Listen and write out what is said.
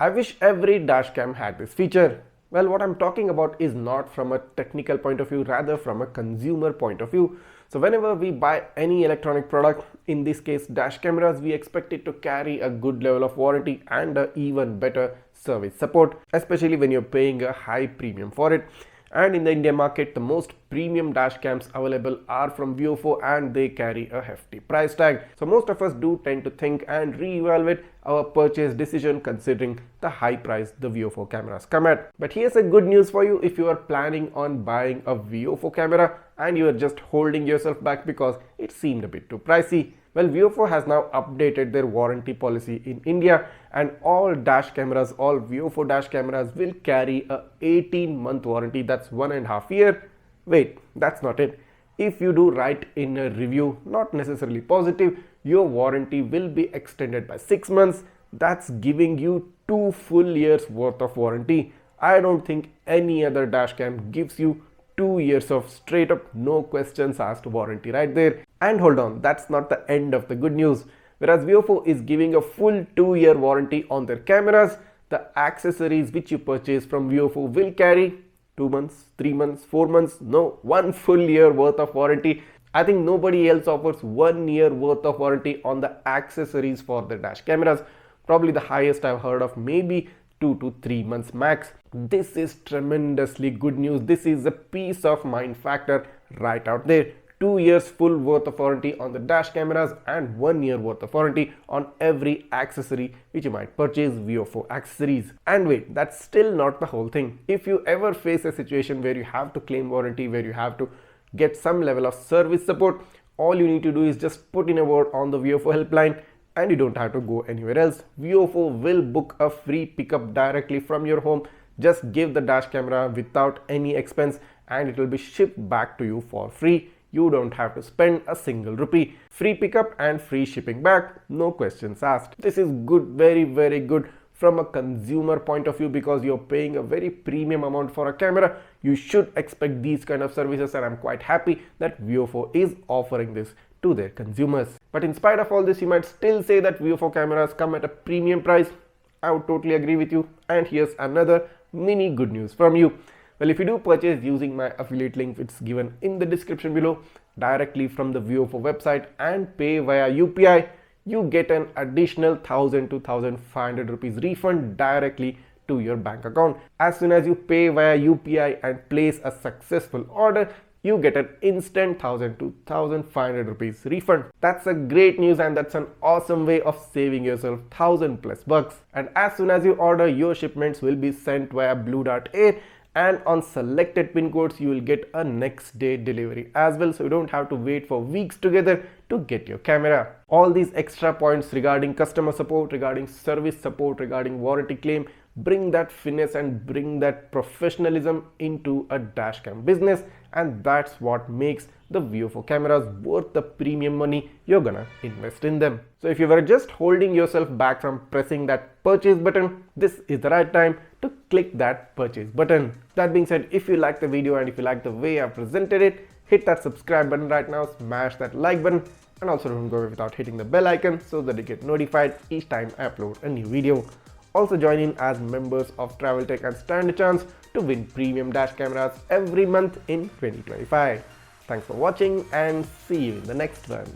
I wish every dashcam had this feature. Well, what I'm talking about is not from a technical point of view, rather from a consumer point of view. So whenever we buy any electronic product, in this case dash cameras, we expect it to carry a good level of warranty and a even better service support, especially when you're paying a high premium for it. And in the India market, the most premium dash cams available are from VIOFO and they carry a hefty price tag. So most of us do tend to think and re-evaluate our purchase decision considering the high price the VIOFO cameras come at. But here's a good news for you if you are planning on buying a VIOFO camera and you are just holding yourself back because it seemed a bit too pricey. Well, VIOFO has now updated their warranty policy in India and all dash cameras, all VIOFO dash cameras will carry a 18-month warranty. That's 1.5 years. Wait, that's not it. If you do write in a review, not necessarily positive, your warranty will be extended by 6 months. That's giving you 2 full years worth of warranty. I don't think any other dash cam gives you 2 years of straight up no questions asked warranty right there. And hold on, that's not the end of the good news. Whereas VIOFO is giving a full 2-year warranty on their cameras, the accessories which you purchase from VIOFO will carry 2 months, 3 months, 4 months, no, 1 full year worth of warranty. I think nobody else offers 1 year worth of warranty on the accessories for the dash cameras. Probably the highest I've heard of, maybe 2 to 3 months max. This is tremendously good news. This is a peace of mind factor right out there. 2 years full worth of warranty on the dash cameras and 1 year worth of warranty on every accessory which you might purchase VIOFO accessories. And wait, that's still not the whole thing. If you ever face a situation where you have to claim warranty, where you have to get some level of service support, all you need to do is just put in a word on the VIOFO helpline and you don't have to go anywhere else. VIOFO will book a free pickup directly from your home. Just give the dash camera without any expense and it will be shipped back to you for free. You don't have to spend a single rupee. Free pickup and free shipping back, no questions asked. This is good, very, very good from a consumer point of view because you're paying a very premium amount for a camera. You should expect these kind of services and I'm quite happy that VIOFO is offering this to their consumers. But in spite of all this, you might still say that VIOFO cameras come at a premium price. I would totally agree with you. And here's another mini good news from you. Well, if you do purchase using my affiliate link, it's given in the description below, directly from the VIOFO website and pay via UPI, you get an additional 1000 to 1500 rupees refund directly to your bank account. As soon as you pay via UPI and place a successful order, you get an instant 1000 to 1500 rupees refund. That's a great news and that's an awesome way of saving yourself 1000+ bucks. And as soon as you order, your shipments will be sent via Blue Dart Air and on selected pin codes you will get a next day delivery as well, so you don't have to wait for weeks together to get your camera. All these extra points regarding customer support, regarding service support, regarding warranty claim, bring that finesse and bring that professionalism into a dashcam business, and that's what makes the VIOFO cameras worth the premium money you're gonna invest in them. So if you were just holding yourself back from pressing that purchase button, this is the right time to click that purchase button. That being said, if you like the video and if you like the way I presented it, hit that subscribe button right now, smash that like button, and also don't go away without hitting the bell icon so that you get notified each time I upload a new video. Also join in as members of Travel Tech and stand a chance to win premium dash cameras every month in 2025. Thanks for watching and see you in the next one.